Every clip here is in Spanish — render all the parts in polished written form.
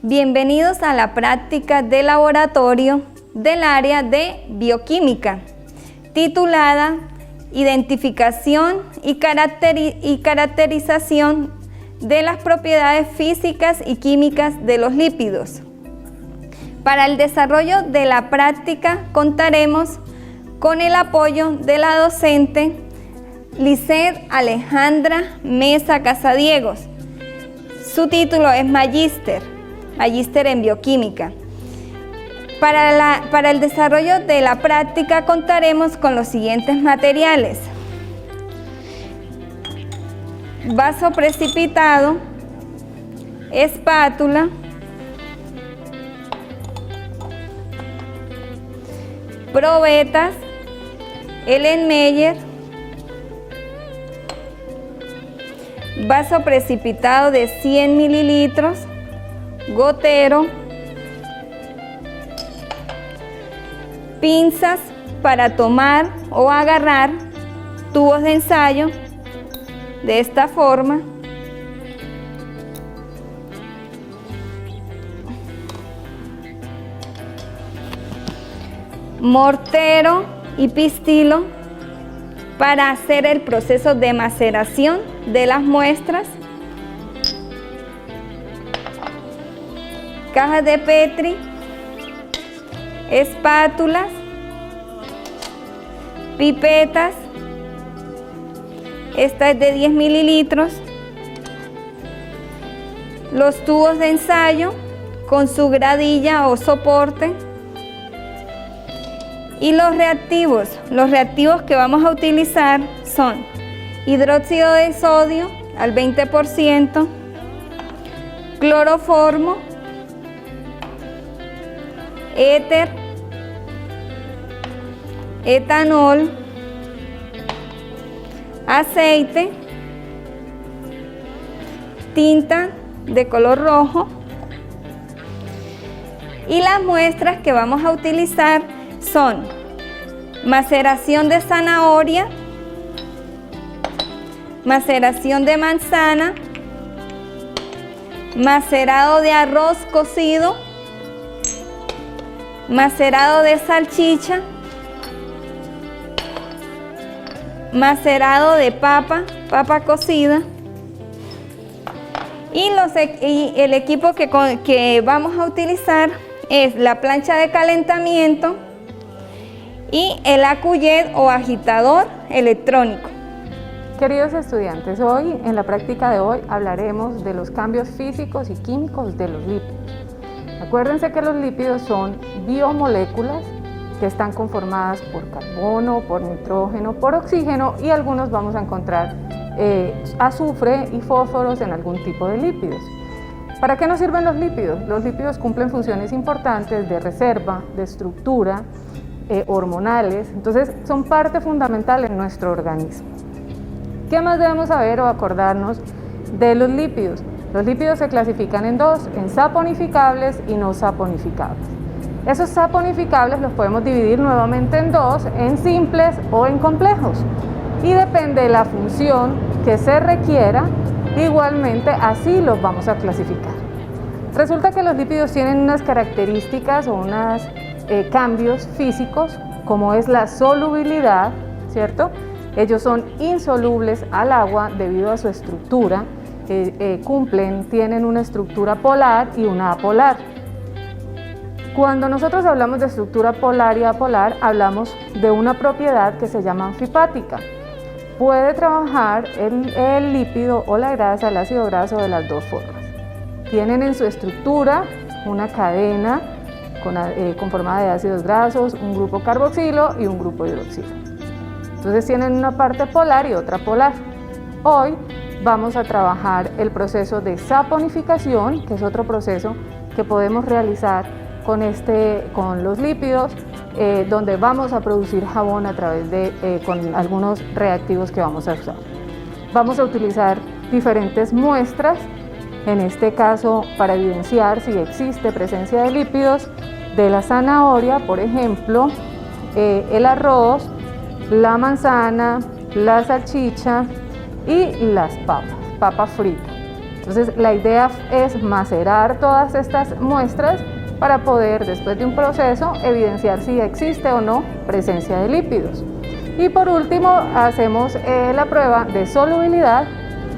Bienvenidos a la práctica de laboratorio del área de bioquímica, titulada Identificación y caracterización de las propiedades físicas y químicas de los lípidos. Para el desarrollo de la práctica contaremos con el apoyo de la docente Lisset Alejandra Mesa Casadiegos. Su título es Magíster en Bioquímica. Para el desarrollo de la práctica contaremos con los siguientes materiales: vaso precipitado, espátula, probetas, Erlenmeyer, vaso precipitado de 100 mililitros, gotero, pinzas para tomar o agarrar tubos de ensayo de esta forma, mortero y pistilo para hacer el proceso de maceración de las muestras, cajas de Petri, espátulas, pipetas, esta es de 10 mililitros, los tubos de ensayo con su gradilla o soporte y los reactivos. Los reactivos que vamos a utilizar son hidróxido de sodio al 20%, cloroformo, éter, etanol, aceite, tinta de color rojo, y las muestras que vamos a utilizar son maceración de zanahoria, maceración de manzana, macerado de arroz cocido, macerado de salchicha, macerado de papa cocida, y el equipo que vamos a utilizar es la plancha de calentamiento y el AcuJet o agitador electrónico. Queridos estudiantes, hoy en la práctica de hoy hablaremos de los cambios físicos y químicos de los lípidos. Acuérdense que los lípidos son biomoléculas que están conformadas por carbono, por nitrógeno, por oxígeno, y algunos vamos a encontrar azufre y fósforos en algún tipo de lípidos. ¿Para qué nos sirven los lípidos? Los lípidos cumplen funciones importantes de reserva, de estructura, hormonales, entonces son parte fundamental en nuestro organismo. ¿Qué más debemos saber o acordarnos de los lípidos? Los lípidos se clasifican en dos, en saponificables y no saponificables. Esos saponificables los podemos dividir nuevamente en dos, en simples o en complejos, y depende de la función que se requiera, igualmente así los vamos a clasificar. Resulta que los lípidos tienen unas características o unos cambios físicos, como es la solubilidad, ¿cierto? Ellos son insolubles al agua debido a su estructura, tienen una estructura polar y una apolar. Cuando nosotros hablamos de estructura polar y apolar, hablamos de una propiedad que se llama anfipática. Puede trabajar el lípido o la grasa, el ácido graso, de las dos formas. Tienen en su estructura una cadena conformada de ácidos grasos, un grupo carboxilo y un grupo hidroxilo. Entonces tienen una parte polar y otra polar. Hoy vamos a trabajar el proceso de saponificación, que es otro proceso que podemos realizar con los lípidos, donde vamos a producir jabón a través con algunos reactivos que vamos a usar. Vamos a utilizar diferentes muestras, en este caso para evidenciar si existe presencia de lípidos, de la zanahoria, por ejemplo, el arroz, la manzana, la salchicha y las papas frita. Entonces la idea es macerar todas estas muestras para poder, después de un proceso, evidenciar si existe o no presencia de lípidos. Y por último, hacemos la prueba de solubilidad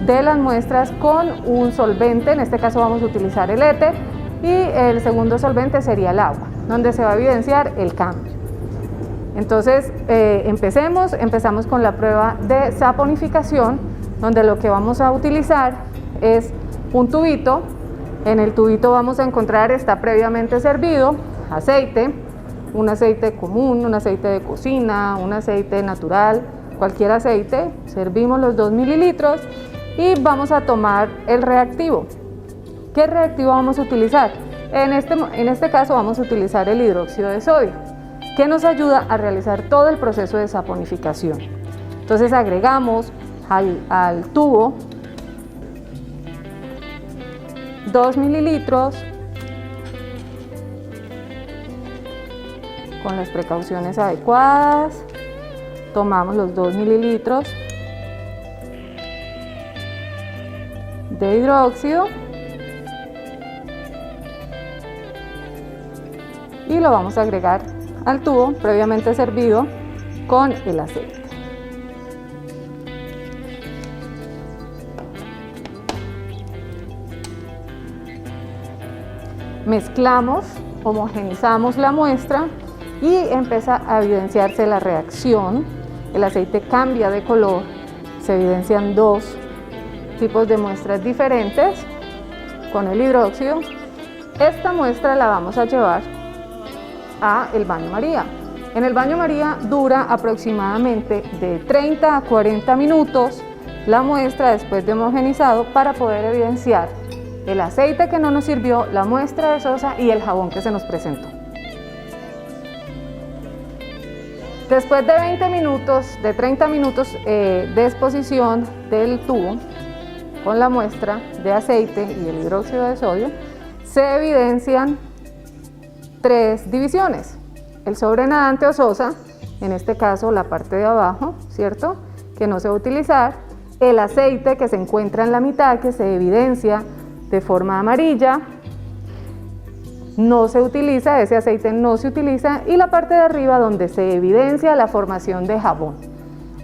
de las muestras con un solvente. En este caso vamos a utilizar el éter, y el segundo solvente sería el agua, donde se va a evidenciar el cambio. Entonces empezamos con la prueba de saponificación, donde lo que vamos a utilizar es un tubito. En el tubito vamos a encontrar, está previamente servido, aceite, un aceite común, un aceite de cocina, un aceite natural, cualquier aceite. Servimos los 2 mililitros y vamos a tomar el reactivo. ¿Qué reactivo vamos a utilizar? En este caso vamos a utilizar el hidróxido de sodio, que nos ayuda a realizar todo el proceso de saponificación. Entonces agregamos al tubo 2 mililitros con las precauciones adecuadas. Tomamos los 2 mililitros de hidróxido y lo vamos a agregar al tubo previamente servido con el aceite. Mezclamos, homogenizamos la muestra y empieza a evidenciarse la reacción. El aceite cambia de color, se evidencian dos tipos de muestras diferentes con el hidróxido. Esta muestra la vamos a llevar a el baño María. En el baño María dura aproximadamente de 30 a 40 minutos la muestra después de homogenizado, para poder evidenciar el aceite que no nos sirvió, la muestra de sosa y el jabón que se nos presentó. Después de 20 minutos, de 30 minutos de exposición del tubo con la muestra de aceite y el hidróxido de sodio, se evidencian 3 divisiones. El sobrenadante o sosa, en este caso la parte de abajo, ¿cierto?, que no se va a utilizar. El aceite que se encuentra en la mitad, que se evidencia de forma amarilla, no se utiliza, ese aceite no se utiliza. Y la parte de arriba, donde se evidencia la formación de jabón.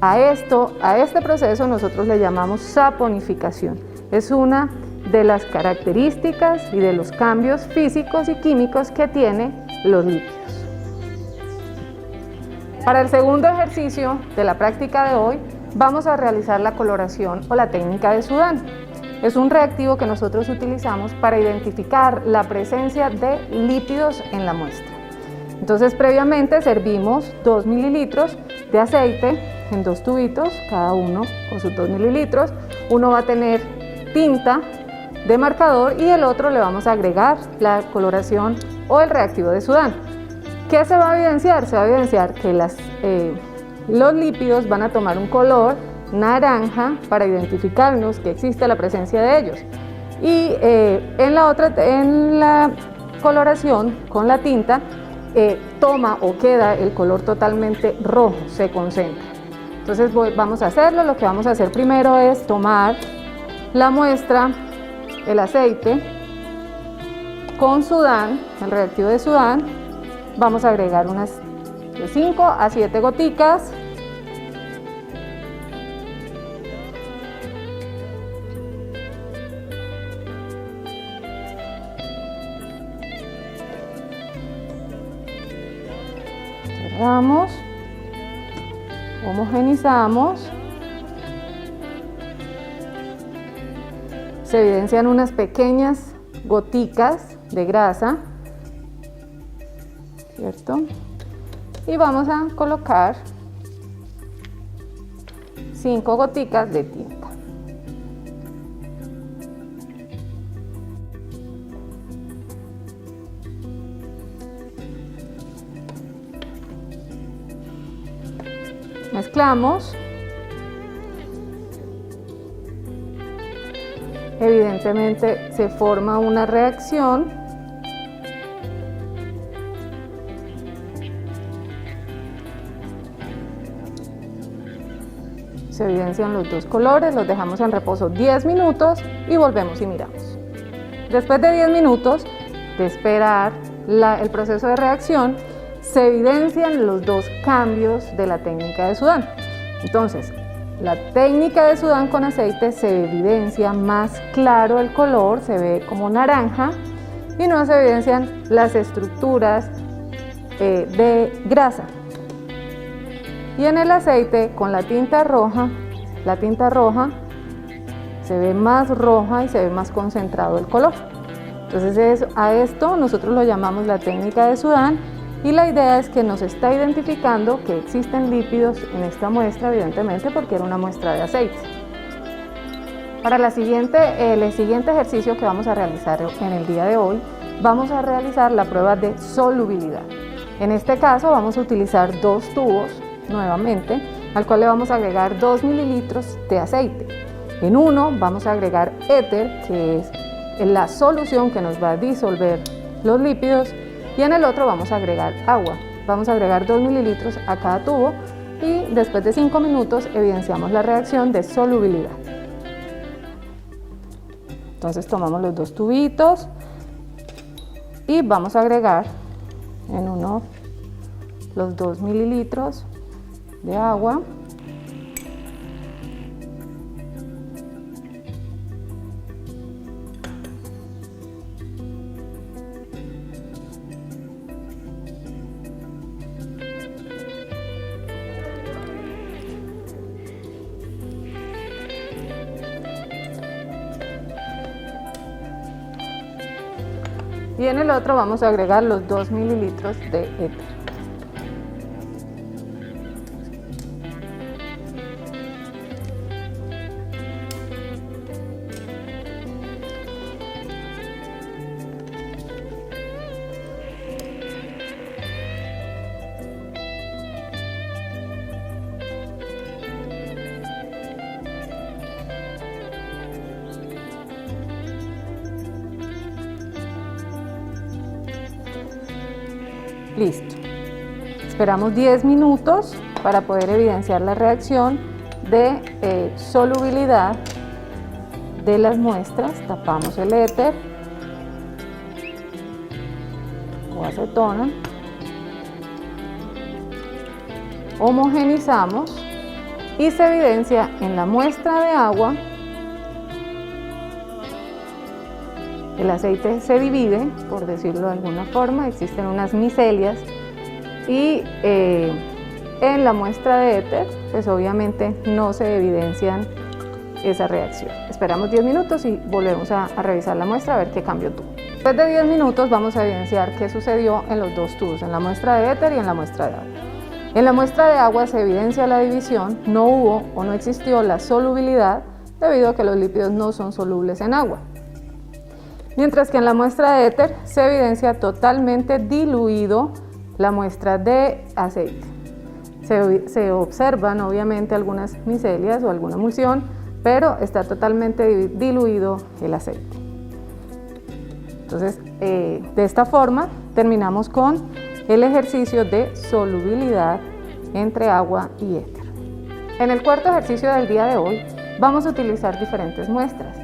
A este proceso nosotros le llamamos saponificación. Es una de las características y de los cambios físicos y químicos que tienen los lípidos. Para el segundo ejercicio de la práctica de hoy, vamos a realizar la coloración o la técnica de Sudán. Es un reactivo que nosotros utilizamos para identificar la presencia de lípidos en la muestra. Entonces, previamente servimos 2 mililitros de aceite en 2 tubitos, cada uno con sus 2 mililitros. Uno va a tener tinta de marcador y el otro le vamos a agregar la coloración o el reactivo de Sudán. ¿Qué se va a evidenciar? Se va a evidenciar que los lípidos van a tomar un color naranja para identificarnos que existe la presencia de ellos. Y en la coloración con la tinta toma o queda el color totalmente rojo, se concentra. Entonces vamos a hacerlo. Lo que vamos a hacer primero es tomar la muestra, el aceite con Sudán, el reactivo de Sudán. Vamos a agregar unas de 5 a 7 goticas. Cerramos, homogenizamos. Se evidencian unas pequeñas goticas de grasa, ¿cierto? Y vamos a colocar 5 goticas de tinta. Mezclamos. Evidentemente se forma una reacción. se evidencian los dos colores, los dejamos en reposo 10 minutos y volvemos y miramos. Después de 10 minutos de esperar el proceso de reacción, se evidencian los dos cambios de la técnica de Sudán. Entonces, la técnica de Sudán con aceite se evidencia más claro el color, se ve como naranja y no se evidencian las estructuras de grasa. Y en el aceite con la tinta roja se ve más roja y se ve más concentrado el color. Entonces a esto nosotros lo llamamos la técnica de Sudán y la idea es que nos está identificando que existen lípidos en esta muestra, evidentemente porque era una muestra de aceite. Para el siguiente ejercicio que vamos a realizar en el día de hoy, vamos a realizar la prueba de solubilidad. En este caso vamos a utilizar dos tubos nuevamente, al cual le vamos a agregar 2 mililitros de aceite. En uno vamos a agregar éter, que es la solución que nos va a disolver los lípidos, y en el otro vamos a agregar agua. Vamos a agregar 2 mililitros a cada tubo y después de 5 minutos evidenciamos la reacción de solubilidad. Entonces tomamos los dos tubitos y vamos a agregar en uno los 2 mililitros de agua. Y en el otro vamos a agregar los 2 mililitros de éter. Listo. Esperamos 10 minutos para poder evidenciar la reacción de solubilidad de las muestras. Tapamos el éter o acetona, homogenizamos y se evidencia en la muestra de agua. El aceite se divide, por decirlo de alguna forma, existen unas micelias y en la muestra de éter, pues obviamente no se evidencian esa reacción. Esperamos 10 minutos y volvemos a revisar la muestra a ver qué cambio tuvo. Después de 10 minutos vamos a evidenciar qué sucedió en los dos tubos, en la muestra de éter y en la muestra de agua. En la muestra de agua se evidencia la división, no hubo o no existió la solubilidad debido a que los lípidos no son solubles en agua. Mientras que en la muestra de éter se evidencia totalmente diluido la muestra de aceite. Se observan obviamente algunas micelias o alguna emulsión, pero está totalmente diluido el aceite. Entonces, de esta forma terminamos con el ejercicio de solubilidad entre agua y éter. En el cuarto ejercicio del día de hoy vamos a utilizar diferentes muestras.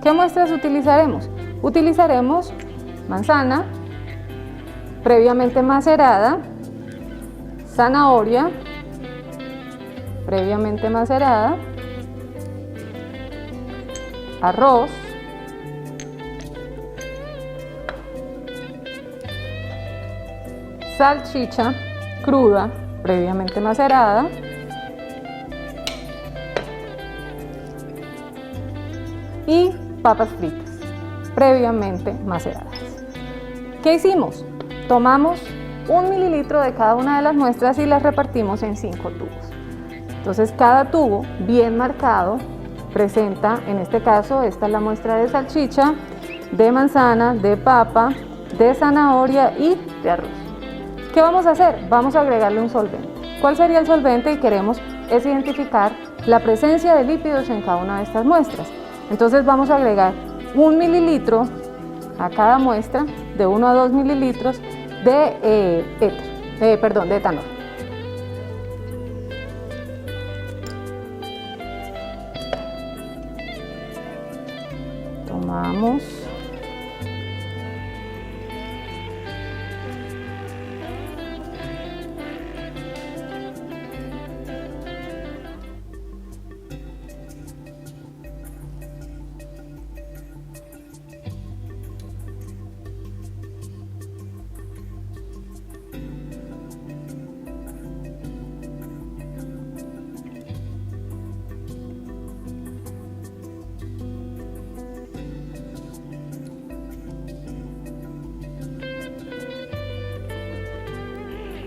¿Qué muestras utilizaremos? Utilizaremos manzana previamente macerada, zanahoria previamente macerada, arroz, salchicha cruda previamente macerada, y papas fritas previamente maceradas. ¿Qué hicimos? Tomamos 1 mililitro de cada una de las muestras y las repartimos en 5 tubos. Entonces cada tubo bien marcado presenta, en este caso, esta es la muestra de salchicha, de manzana, de papa, de zanahoria y de arroz. ¿Qué vamos a hacer? Vamos a agregarle un solvente. ¿Cuál sería el solvente? Y queremos es identificar la presencia de lípidos en cada una de estas muestras. Entonces vamos a agregar 1 mililitro a cada muestra, de 1 a 2 mililitros de de etanol. Tomamos.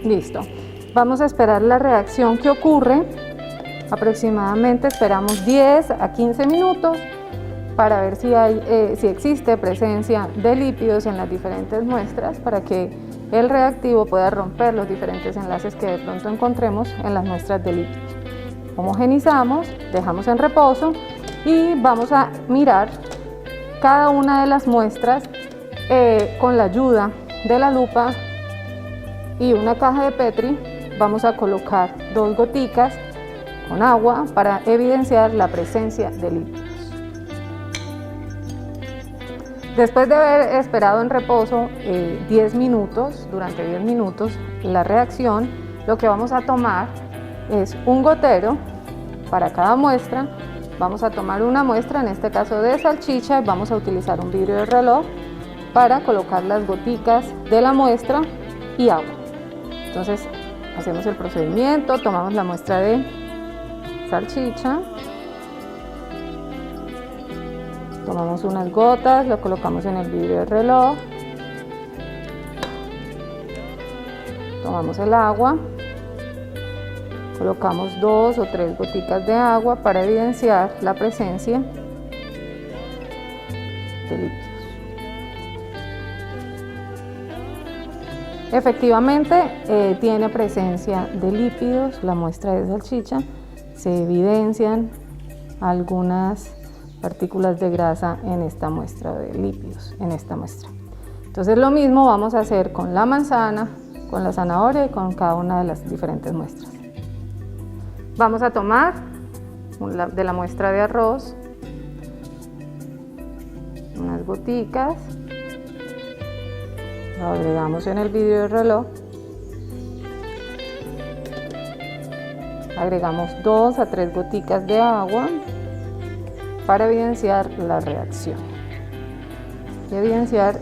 Listo. Vamos a esperar la reacción que ocurre. Aproximadamente esperamos 10 a 15 minutos para ver si existe presencia de lípidos en las diferentes muestras, para que el reactivo pueda romper los diferentes enlaces que de pronto encontremos en las muestras de lípidos. Homogenizamos, dejamos en reposo y vamos a mirar cada una de las muestras con la ayuda de la lupa y una caja de Petri. Vamos a colocar 2 goticas con agua para evidenciar la presencia de lípidos. Después de haber esperado en reposo 10 minutos, durante 10 minutos, la reacción, lo que vamos a tomar es un gotero para cada muestra. Vamos a tomar una muestra, en este caso de salchicha, y vamos a utilizar un vidrio de reloj para colocar las goticas de la muestra y agua. Entonces hacemos el procedimiento, tomamos la muestra de salchicha, tomamos unas gotas, lo colocamos en el vidrio de reloj, tomamos el agua, colocamos 2 o 3 goticas de agua para evidenciar la presencia de lípidos. Efectivamente tiene presencia de lípidos la muestra de salchicha, se evidencian algunas partículas de grasa en esta muestra de lípidos, en esta muestra. Entonces lo mismo vamos a hacer con la manzana, con la zanahoria y con cada una de las diferentes muestras. Vamos a tomar de la muestra de arroz unas goticas, lo agregamos en el vidrio de reloj, agregamos 2 a 3 goticas de agua para evidenciar la reacción. Y evidenciar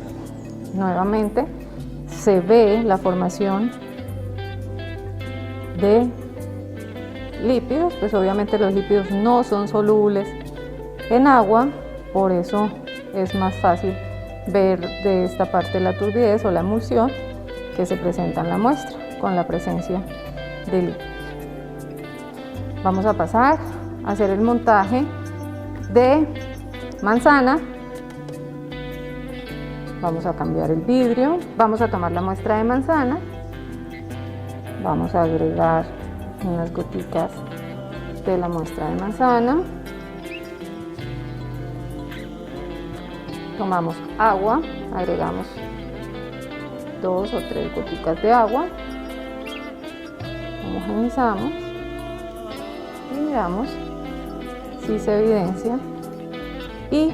nuevamente, se ve la formación de lípidos, pues obviamente los lípidos no son solubles en agua, por eso es más fácil ver de esta parte la turbidez o la emulsión que se presenta en la muestra con la presencia de lípidos. Vamos a pasar a hacer el montaje de manzana. Vamos a cambiar el vidrio, vamos a tomar la muestra de manzana, vamos a agregar unas goticas de la muestra de manzana, tomamos agua, agregamos 2 o 3 goticas de agua, homogenizamos y miramos si se evidencia. Y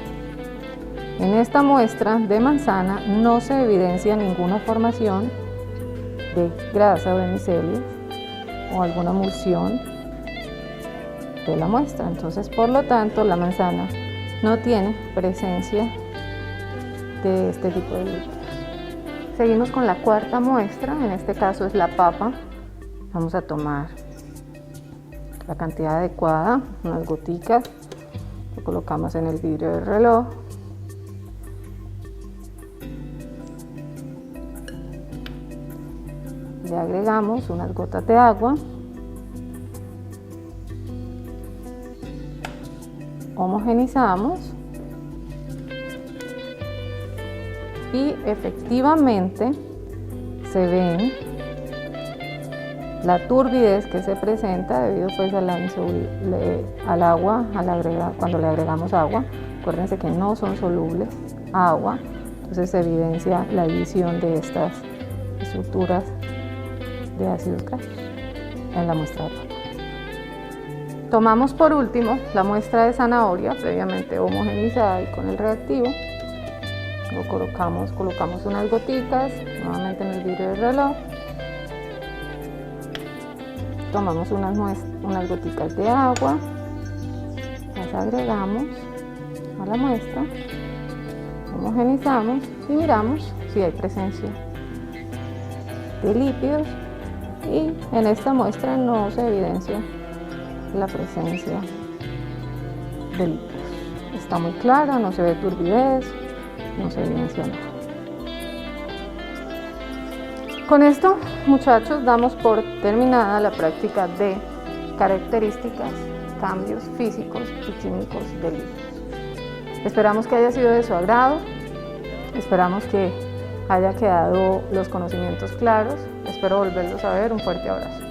en esta muestra de manzana no se evidencia ninguna formación de grasa o de micelios o alguna emulsión de la muestra. Entonces, por lo tanto, la manzana no tiene presencia de este tipo de lípidos. Seguimos con la cuarta muestra, en este caso es la papa. Vamos a tomar la cantidad adecuada, unas goticas, lo colocamos en el vidrio del reloj. Le agregamos unas gotas de agua, homogenizamos y efectivamente se ven la turbidez que se presenta debido pues al agua, cuando le agregamos agua. Acuérdense que no son solubles a agua, entonces se evidencia la adición de estas estructuras de ácidos grasos en la muestra de papa. Tomamos por último la muestra de zanahoria previamente homogeneizada y con el reactivo. Lo colocamos unas goticas nuevamente en el vidrio del reloj. Tomamos unas goticas de agua, las agregamos a la muestra, homogeneizamos y miramos si hay presencia de lípidos, y en esta muestra no se evidencia la presencia de lípidos. Está muy clara, no se ve turbidez, no se evidencia nada. Con esto, muchachos, damos por terminada la práctica de características, cambios físicos y químicos de lípidos. Esperamos que haya sido de su agrado, esperamos que haya quedado los conocimientos claros, espero volverlos a ver. Un fuerte abrazo.